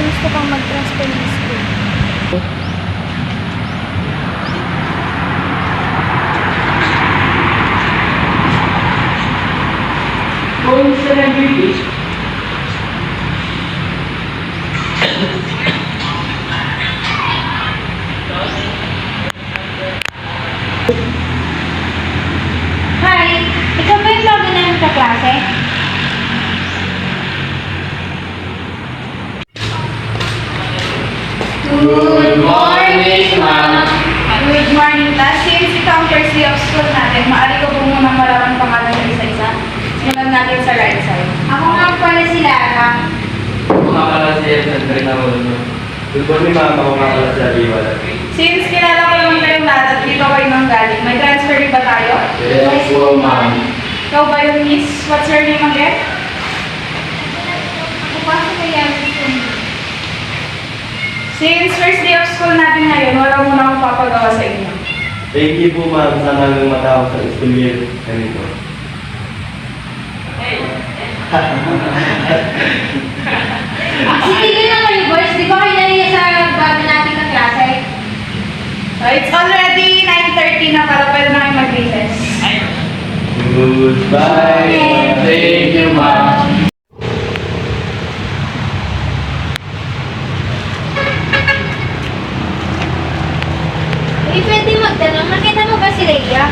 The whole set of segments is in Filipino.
gusto kang mag-transfer ng school. Kung celebrity, Hi! Ikaw ba yung bago namin kaklase? Good morning, ma'am. Good morning, class. Since ito ang first day of school natin, maaari ko po munang malaman pangalan ng isa-isa. Simulan natin sa right side. Ako nga pala si Lara. Kumakala si Edson Grinamulo. Good morning, ma'am. Ako nga pala si Aliwala. Since kilala ko naman kayong lahat at dito kayo nang galing, may transfer ba tayo? Yes po, ma'am. Ikaw ba yung miss? What's your name again? Ako pa sa kaya Since first day of school natin ngayon, wala muna akong papagawa sa inyo. Thank you po, ma'am. Sana hanggang matapos ang school year. Ganito. Sige na kayo, boys. Di ba kayo nariya sa bago natin na klase? It's already 9:30 na para pwede na kayo mag-recess. Goodbye. Thank you, ma'am. Pwede magtanong, nakita mo ba si Leia?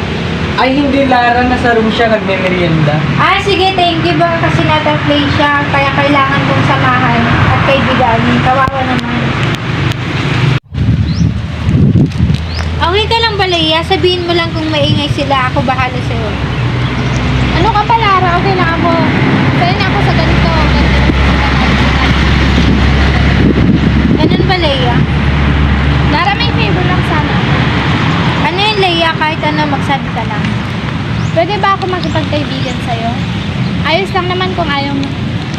Ay, hindi, Lara. Nasa room siya, nagme-merienda. Sige, thank you ba kasi nata-play siya, kaya kailangan kong samahan at kaibiganin. Kawawa naman. Okay ka lang ba, Leia? Sabihin mo lang kung maingay sila, ako bahala sa'yo. Ano ka pa, Lara? Okay lang ako. Kaya na ako sa ganito. Ganun ba, Leia? Lara, may favor lang sana. Ano yun, Leia? Kahit ano, magsabi ka lang. Pwede ba ako makipagkaibigan sa'yo? Ayos lang naman kung ayaw mo.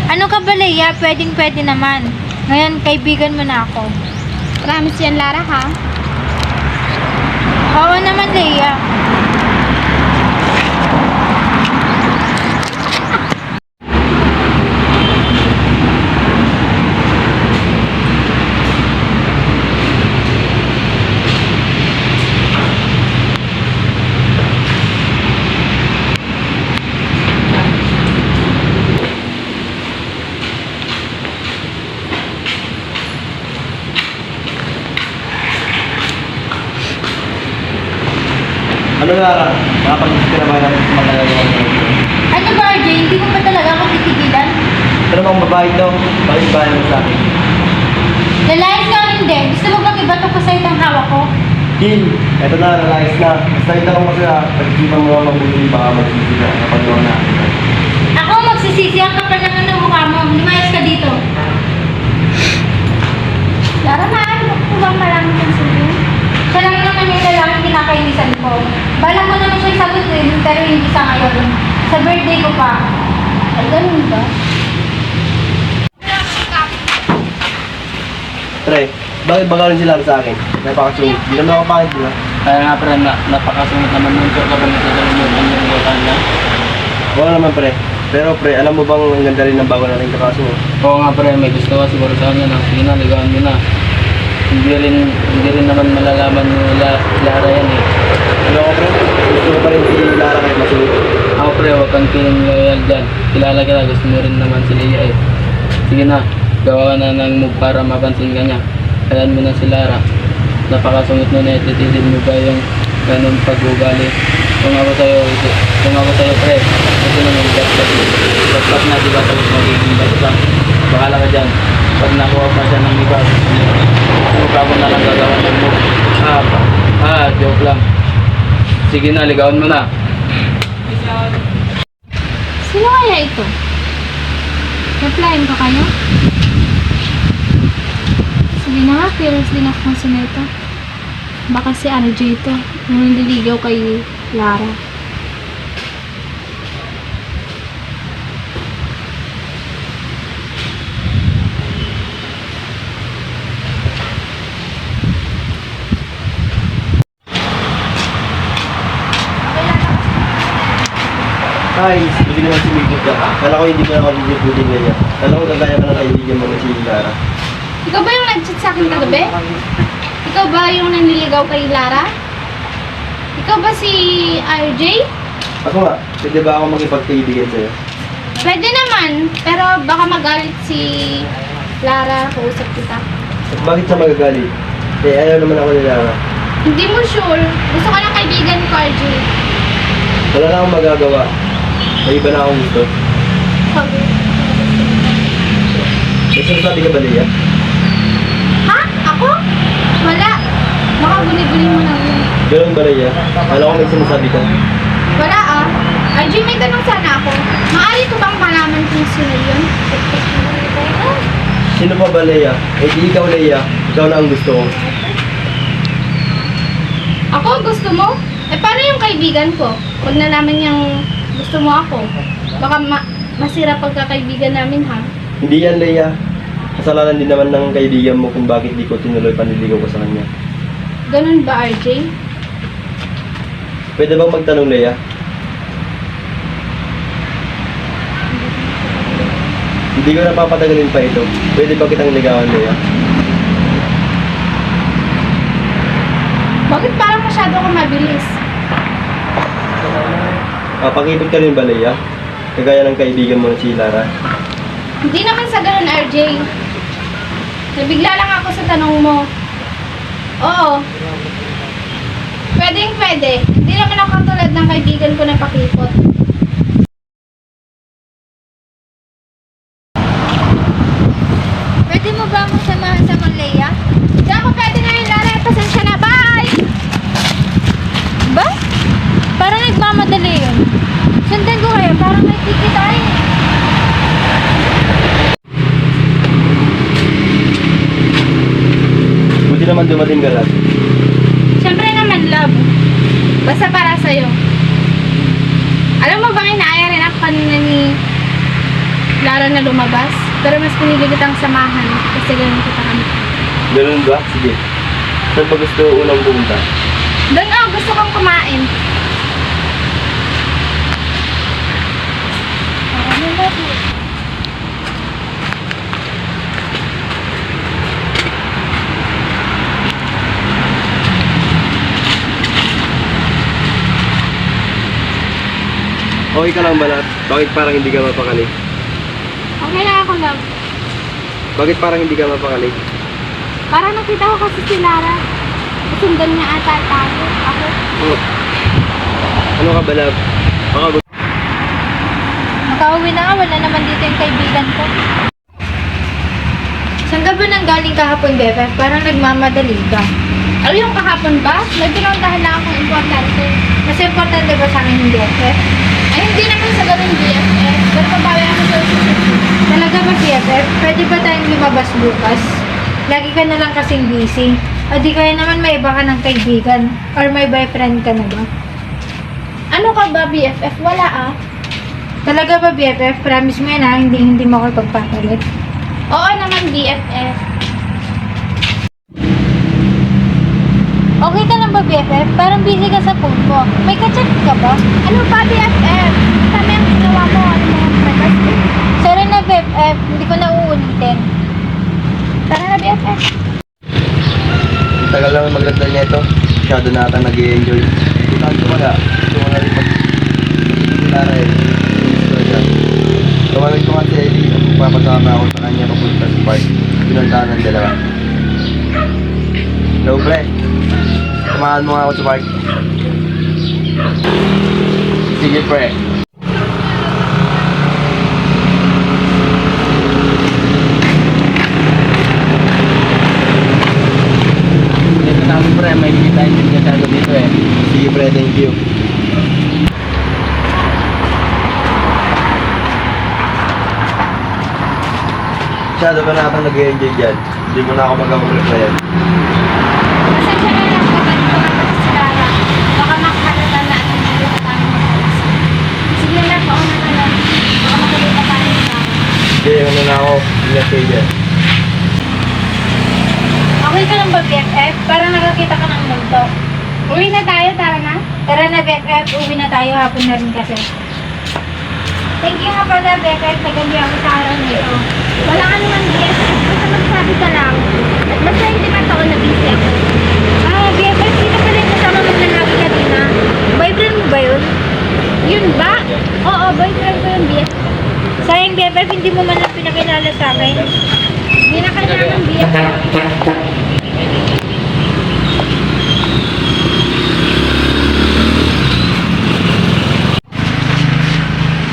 Ano ka ba, Leia? Pwedeng-pwede naman. Ngayon, kaibigan mo na ako. Promise yan, Lara, ha? Oo naman, Leia. Ano, Lara? Nakapag-isip ka na ba natin sa mga nagagawa mo? Ano ba, RJ? Hindi mo ba talaga ako titigilan? Ano bang babae daw? Bakit ba mo sa akin? Lalayas ka o hindi? Gusto mo bang ibato ko sa'yo itong hawak ko? Kill! Eto na, nalayas na. Basta ito ko kasi pag-isipan mo ang mabuti baka magsisi ka kapag gawa na. Ako magsisisi ang kapal ng ano mukha mo. Lumayas ka dito. Lara, maaari mo ko bang malamit ang suyo? Siya lang naman yung lalaking kinakainisan ko. Balak ko naman siya sagutin, pero hindi sa ngayon. Sa birthday ko pa. Ay, ganun ba? Pre, bakit bagalan sila sa akin? Napakasungit. Hindi naman ako pangit, di ba? Kaya nga, pre, napakasunod naman nung sure ka ba nagkakalimutan yung lutan niya? Oo naman, pre. Pero pre, alam mo bang ang ganda rin ng bago natin kakaso? Oo nga, pre, may gusto ka siguro sa kanya na. Sige na, ligawan mo na. Hindi rin naman malalaman ni Lara yan eh. Ano ko, pre? Gusto mo pa rin si Lara kahit masungit? Ako, pre, huwag kang feeling loyal dyan. Kilala kita, gusto mo rin naman si Leia eh. Sige na, gawa na ng move para mapansin ka niya. Kayaan mo na si Lara. Napakasungit nun eh, titigil mo ba yung ganun pag-ugali? Kung ako sa'yo, pre, kasi naman gaspat na, diba, tapos magiging gaspat. Bakala ka dyan, pag nakuha pa siya ng iba, suka mo na lang gagawa ng move. Joke lang. Sige na, ligawan mo na. Sino kaya ito? Replyin ko kayo? Sige na nga, curious din ako kung sino ito. Baka si RJ ito, yung nililigaw kay Lara. Ay, hindi naman sumigit ka. Kala ko hindi ko na kalimutin ganyan. Kala ko gagaya ka ng kaibigan mo na si Lara. Ikaw ba yung nag-chat sa akin kagabi? Ikaw ba yung nanliligaw kay Lara? Ikaw ba si RJ? Ako nga, pwede ba ako makipagkaibigan sa'yo? Pwede naman, pero baka magalit si Lara, kausap kita. At bakit siya magagalit? Eh, ayaw naman ako nila. Hindi mo sure. Gusto ko ng kaibigan ko, RJ. Wala na akong magagawa. May iba na akong gusto. May sinasabi ka ba, Leia? Ha? Ako? Wala. Baka guli-guli mo lang yun. Ganun ba, Leia? Alam ko may sinasabi ka. Wala ah. RJ, may tanong sana ako. Maaari ko bang malaman kung sino yun? Sino pa ba, Leia? Eh, di ikaw, Leia. Ikaw na ang gusto ko. Ako, gusto mo? Eh, paano yung kaibigan ko? Pag nalaman niyang gusto mo ako, baka masira pagkakaibigan namin, ha? Hindi yan, Leia. Kasalanan din naman ng kaibigan mo kung bakit di ko tinuloy panliligaw ko sa kanya. Ganun ba, RJ? Pwede bang magtanong, Leia? Hindi ko napapatagalin pa ito. Pwede ba kitang ligawan, Leia? Bakit parang masyado ko mabilis? Papakipot ka rin ba, Leia? Kagaya ng kaibigan mo na si Lara. Hindi naman sa ganun, RJ. Nabigla lang ako sa tanong mo. Oo. Pwedeng pwede. Hindi naman ako katulad ng kaibigan ko na pakipot. Pwede mo ba akong samahan sa Malaya? Hindi ako pwede ngayon, Lara. Pasensya na. Bye! Ba? Parang nagmamadali yun. Sundan ko kayo. Parang may ticket tayo. Buti naman dumating ka lang. Siyempre naman, love. Basta para sa'yo. Alam mo bang inaaya rin ako kanina ni Lara na lumabas? Pero mas pinili kitang samahan kasi ganun kita kami. Ganun ba? Sige. Saan pa gusto unang pumunta? Doon ako, gusto kong kumain. Okay ka lang ba, Lat? Bakit parang hindi ka mapakali? Okay lang ako, love. Bakit parang hindi ka mapakali? Parang nakita ko kasi si Lara. Kasundan niya ata tayo. Ako. Oh. Ano ka ba, Love? Baka gusto. Makauwi na nga, wala naman dito yung kaibigan ko. Saan ka ba nang galing kahapon, Bebe? Parang nagmamadali ka. Ano yung kahapon ba? Nagpinuntahan lang akong importante. Mas importante ba sa akin yung BFF? Ay, hindi naman sa ganun BFF. Pero pabawi ako sa susunod. Talaga ba BFF? Pwede ba tayong lumabas bukas? Lagi ka na lang kasing busy. O di kaya naman may iba ka ng kaibigan. Or may boyfriend ka na ba? Ano ka ba BFF? Wala ah. Talaga ba BFF? Promise mo yan ha, hindi mo ako pagpapalit. Oo naman BFF. Okay ka lang ba BFF? Parang busy ka sa phone ko. May kachat ka ba? Ano ba BFF? Tama yung ginawa mo. Ano mo matas? Sorry na BFF. Hindi ko na uulitin. Tara na BFF. Tagal lang maglandan niya ito. Masyado na ata nag-i-enjoy. Saan ko wala? Gusto ko na rin mag-Lara eh. Gusto siya. Tumawag ko nga si Ellie at magpapasama ako sa kanya papunta sa park. Pinuntahan ng dalawa. Hello, pre. Samahan mo nga ako sa park. Sige, pre. Dito namin pre, may kita yung kasado dito eh. Sige, pre. Thank you. Masyado ba na ako nag-i-enjoy dyan? Hindi mo na ako mag-replyan. Pasensya na lang kapag kumakas si Lara. Baka makakalata na at hindi ka tayo mag-alas. Sige na, pauna na lang. Baka makalita tayo sa Lara. Sige, ano na ako. Ingat kayo dyan. Okay ka lang ba, BFF? Parang nakakita ka ng multo. Uwi na tayo, tara na. Tara na, BFF. Uwi na tayo, hapon na rin kasi. Thank you nga pala, BFF. Nagabi ako sa araw nito. Wala ka naman, BFF. Basta magsabi ka lang. Yun ba? Oo, boyfriend ko yung BF. Sayang BFF, hindi mo man lang pinakilala sa akin. Hindi na kailangan BFF.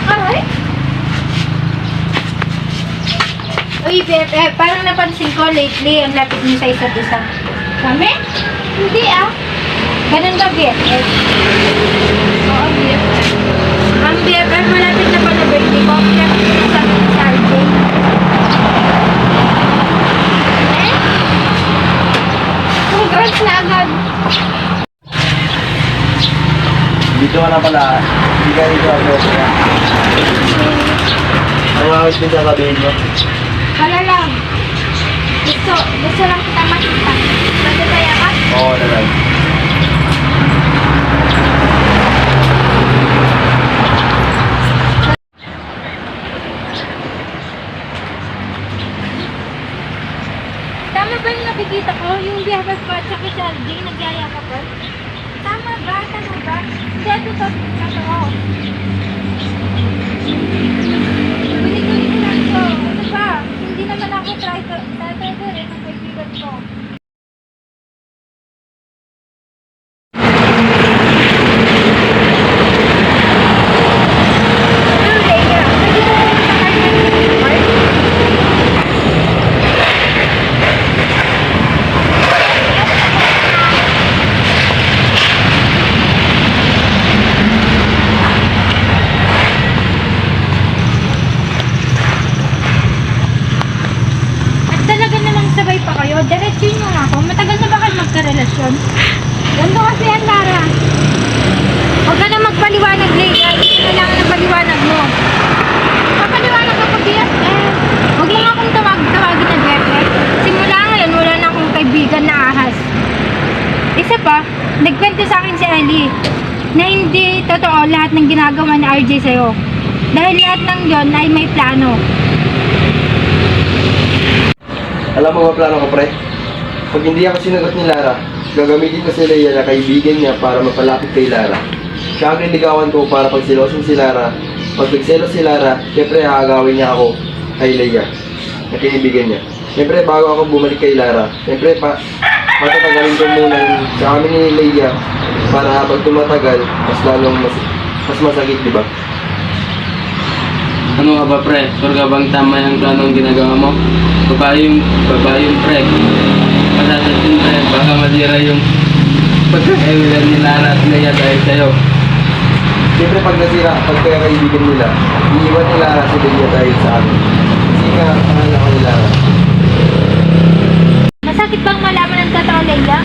Alright. Uy, BFF, parang napansin ko lately ang lapit niyo sa isa't isa. Kami? Hindi ah. Ganun ba, BFF? Oo, BFF. Ang BFF, malapit na pala birthday ko. Malapit na sa akin sa RJ. Eh? Congrats na agad. Dito ka na pala. Hindi ka dito ako. Ang awit din sa sabihin mo. Wala lang. Gusto lang kita makita. Masasaya ka? Oo, nalang. Tama ba yung nakikita ko? Yung BFF ko at saka si RJ, nagyaya ka pa? Tama ba? Tama ba? Hindi, ito. Kulit-kulit ko lang ito. Ano ba? Hindi naman ako try to rin ang kaibigan ko. Ano, Leia? Pwede mo sa kanya At talaga namang sabay pa kayo. Diretsuin mo nga ako. Matagal na ba kayo magkarelasyon? Ganito kasi yan, Lara. Huwag ka na magpaliwanag, Leia. Hindi ko kailangan ng paliwanag mo. Papaliwanag ako, BFF. Huwag mo nga akong tawagin na BFF. Simula ngayon, wala na akong kaibigan na ahas. Isa pa, nagkwento sa akin si Ellie na hindi totoo lahat ng ginagawa ni RJ sa'yo. Dahil lahat ng yon ay may plano. Alam mo ba plano ko, pre? Pag hindi ako sinagot ni Lara, gagamitin ko si Leia na kaibigan niya para mapalapit kay Lara. Siya ang niligawan ko para pagsilosin si Lara. Pag nagselos si Lara, siyempre aagawin niya ako kay Leia, na kaibigan niya. Siyempre bago ako bumalik kay Lara, siyempre patatagalin ko muna sa amin ni Leia para habang tumatagal, mas lalong mas masakit, di ba? Ano nga ba, pre? Sure ka bang tama yung planong ginagawa mo? Babae yung pre. Masasasyon, pre. Baka masira yung pagkakaibigan ni Lara at Leia dahil sa'yo. Siyempre pag kaya kaibigan nila, iiwan ni Lara si Leia dahil sa amin. Kasi nga, pangalan ko ni Lara. Masakit bang malaman ang totoo, Leila?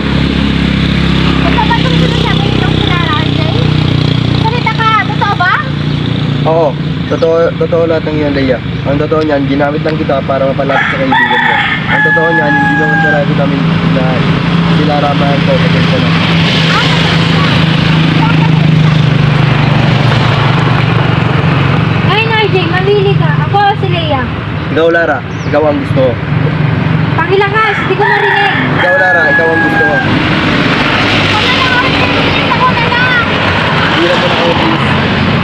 Ito ba itong sinasabi nitong sinara, RJ? Salita ka, totoo ba? Oo, totoo lahat ng yan, Leia. Ang totoo niyan, ginamit lang kita para mapalapit sa kaibigan mo. Ang totoo niyan, hindi naman talaga namin na sinaramahan ko kasi ko na. Ayun, RJ, mamili ka. Ako o si Leia? Ikaw, Lara, ikaw ang gusto ko. Pakilakas, di ko marinig. Ikaw, Lara, ikaw ang gusto ko. Ako na lang, RJ, ako na lang. Hindi naman ako, please.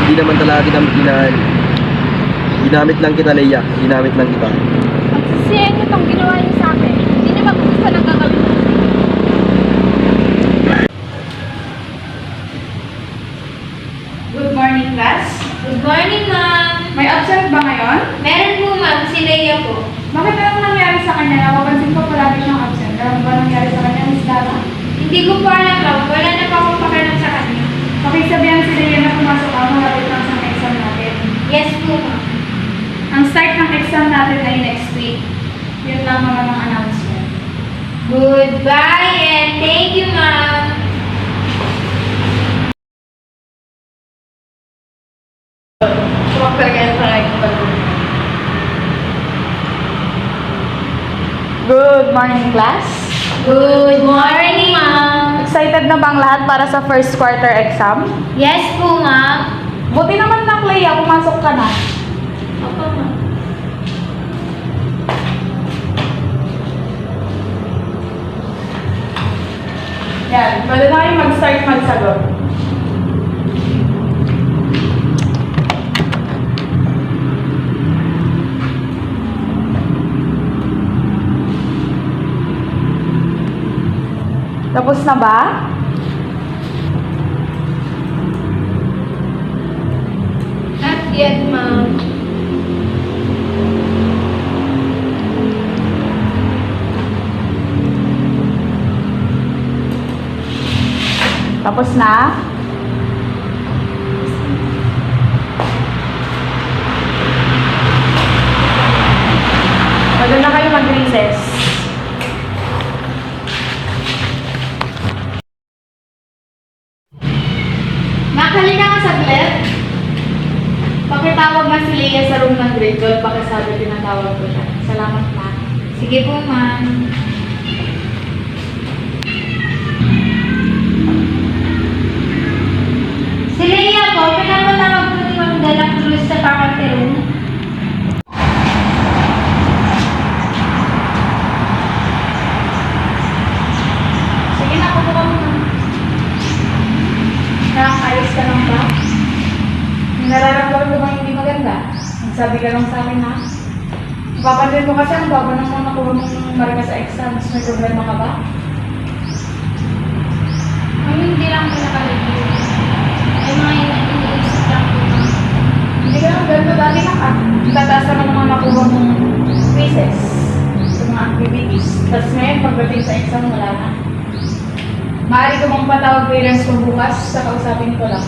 Hindi naman talaga kita ginahan. Ginamit lang kita, Leia. Ginamit lang kita. Magsisiyan niyo itong ginawa niyo sa akin. Hindi na mag-gusto ng gagawin ko. Good morning, class. Good morning, ma'am. May absent ba ngayon? Meron po, ma'am. Si Leia po. Bakit anong nangyari sa kanya? Napapansin ko palagi siyang absent. Ano ba nangyari sa kanya, Miss Dara? Hindi ko po alam, ma'am. Wala na po akong pakialam sa kanya. Pakisabihan si Leia na pumasok ako malapit lang sa exam natin. Yes po, ma'am. Ang start ng exam natin ay next week. Yun lang naman ang announcement. Goodbye and thank you, ma'am. Good morning, class. Good morning, ma'am. Excited na bang lahat para sa first quarter exam? Yes po, ma'am. Buti naman na, Leia, pumasok ka na. Opo, ma'am. Yan, pwede na kayo mag-start magsagot. Tapos na ba? Not yet, ma'am. Tapos na? Pwede na kayo mag-recess. Makalina ka saglit. Pakitawag nga si Leia sa room ng grade 12. Pakisabi tinatawag ko siya. Salamat, ma'am. Sige po, ma'am. Si Leia po, pinapatawag po ni Ma'am Dela Cruz sa faculty room. Sige na, kupo ka muna. Nakakayos ka lang ba? May nararamdaman mo bang hindi maganda? Nagsabi ka lang sa akin, ha? Papansin mo kasi ang baba ng mga nakuha mong marika sa exams. May problema ka ba? Ma'am, hindi lang po nakalagay. Ay, mga iniisip lang po, ma'am. Hindi ka lang ganito dati na ka. Tataas naman ang mga nakuha mong quizzes sa mga activities. Tapos ngayon, pagdating sa exam, wala na. Maaari ko bang patawag parents ko bukas sa kausapin ko lang?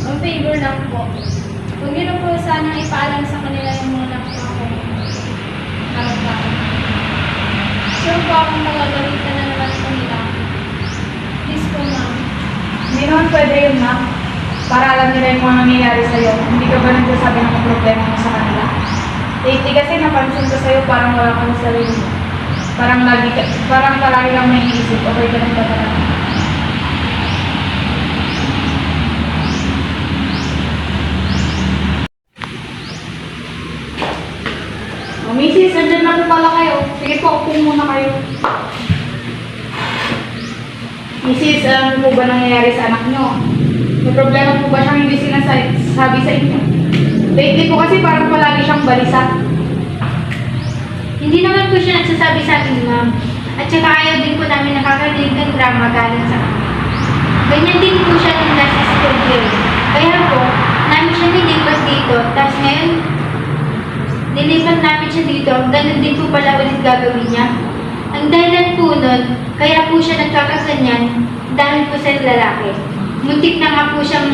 Ang favor lang po. Huwag niyo na po sana ipaalam sa kanila yung mga nakuha ko. Harap-harap. Sure po akong magagalitan na naman po nila. Please po, ma'am. Hindi naman pwede yun, ma'am. Para alam nila yung mga nangyayari sa'yo. Hindi ka ba nagsasabi ng problema mo sa kanila? Lately kasi napansin ko sa'yo parang wala ka sa sarili mo. Parang palagi lang may iisip. Okay ka lang ba talaga? Oh, Mrs., nandyan na po pala kayo. Sige po, upo muna kayo. Mrs., ano po ba nangyayari sa anak nyo? May problema po ba siyang hindi sinasabi sa inyo? Lately po kasi parang palagi siyang balisa. Hindi naman po siya nagsasabi sa akin, ma'am. At saka ayaw din po namin nakakarinig ng drama galing sa kanya. Ganyan din po siya nung nasa school year. Kaya po, namin siya nilipat dito. Tapos ngayon, nilipat namin siya dito. Ganun din po pala ulit gagawin niya. Ang dahilan po nun, kaya po siya nagkakaganyan dahil po sa lalaki. Muntik na nga po siyang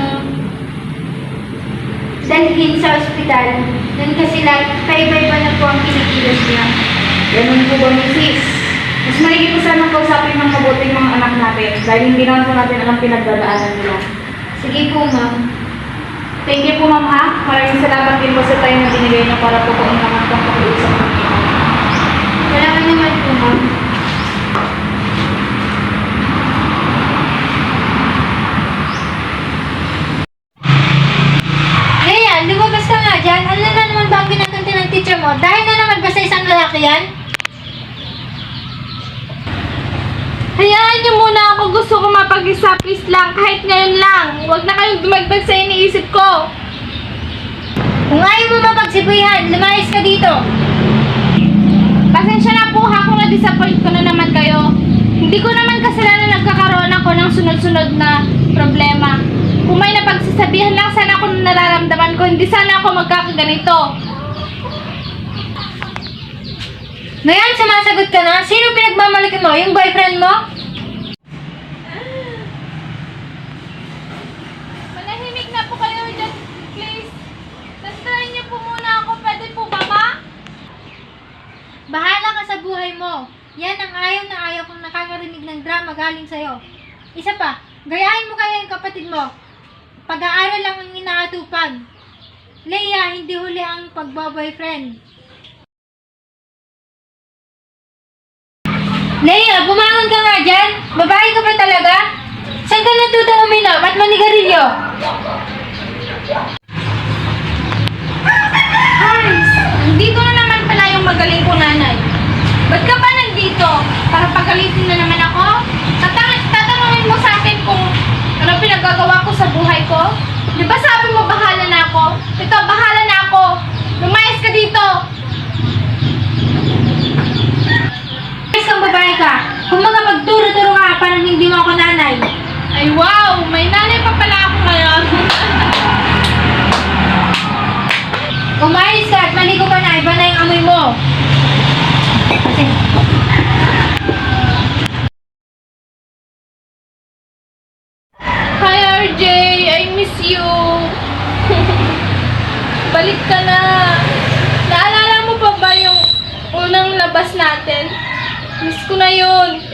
dalhin sa ospital. Nun kasi kaiba-iba na po ang kinikilos niya. Ganun po ba, Mrs.? Mas maigi po sana kausapin ng mabuting mga anak natin dahil hindi naman po natin alam pinagdadaanan nila. Sige po, ma'am. Thank you po, ma'am, ha? Maraming salamat din po sa time na binigay niyo para po kung naman pong pakiusap ng kita. Wala ka naman po, ma'am. Leia, lumabas ka nga dyan. Ano na naman ba ang ginaganti ng teacher mo? Dahil na naman ba sa isang lalaki yan? Hayaan niyo muna ako, gusto ko mapag-isa, please lang, kahit ngayon lang. Huwag na kayong dumagdag sa iniisip ko. Kung ayaw mo mapagsibuyan, lumayas ka dito. Pasensya na po ha kung na-disappoint ko na naman kayo. Hindi ko naman kasalanan na nagkakaroon ako ng sunod-sunod na problema. Kung may napagsasabihan lang sana ako na nararamdaman ko, hindi sana ako magkakaganito. Ngayon, sumasagot ka na. Sino pinagmamalaki mo? Yung boyfriend mo? Manahimik na po kayo dyan, please. Tantarain niyo po muna ako, pwede po ba, ma? Bahala ka sa buhay mo. Yan ang ayaw na ayaw kong nakakarinig ng drama galing sa'yo. Isa pa, gayahin mo kaya yung kapatid mo. Pag-aaral lang ang inaatupag. Leia, hindi huli ang pagbo-boyfriend. Leia, bumangon ka nga dyan. Babae ka ba talaga? Saan ka natutong uminom at manigarilyo? Hans, nandito na naman pala yung magaling ko nanay. Ba't ka ba nandito? Para pagalitin na naman ako? Tatanungin mo sa akin kung ano pinagagawa ko sa buhay ko? Di ba sabi mo bahala na ako? Ito, bahala na ako. Lumayas ka dito. Ayos kang babae ka. Kung mga magturo-turo ka para Ay wow! May nanay pa pala ako ngayon. Umayos ka at maligo ka na. Iba na yung amoy mo. Kasi, Hi RJ! I miss you! Balik ka na! Naalala mo pa ba yung unang labas natin? Miss ko na yun!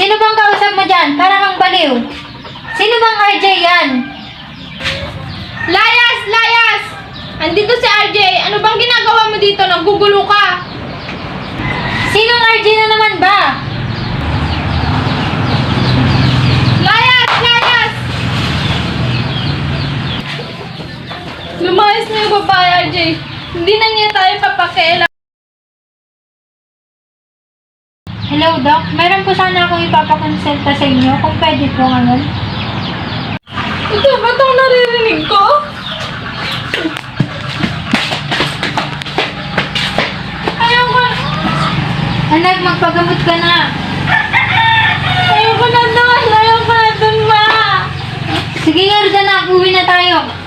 sino bang kausap mo dyan? Para kang baliw. Sino bang RJ yan? Layas! Layas! Andito si RJ! Ano bang ginagawa mo dito? Nagugulo ka! Sinong RJ na naman ba? Layas! Layas! Lumayas na yung babae, RJ. Hindi na niya tayo papakialam. Hello, Doc. Meron po sana akong ipapakonsulta sa inyo kung pwede po ngayon. Ito ba itong naririnig ko? Ayoko na. Anak, magpagamot ka na. Ayoko na doon. Ayoko na doon, ma. Sige, Yarda na. Uwi na tayo.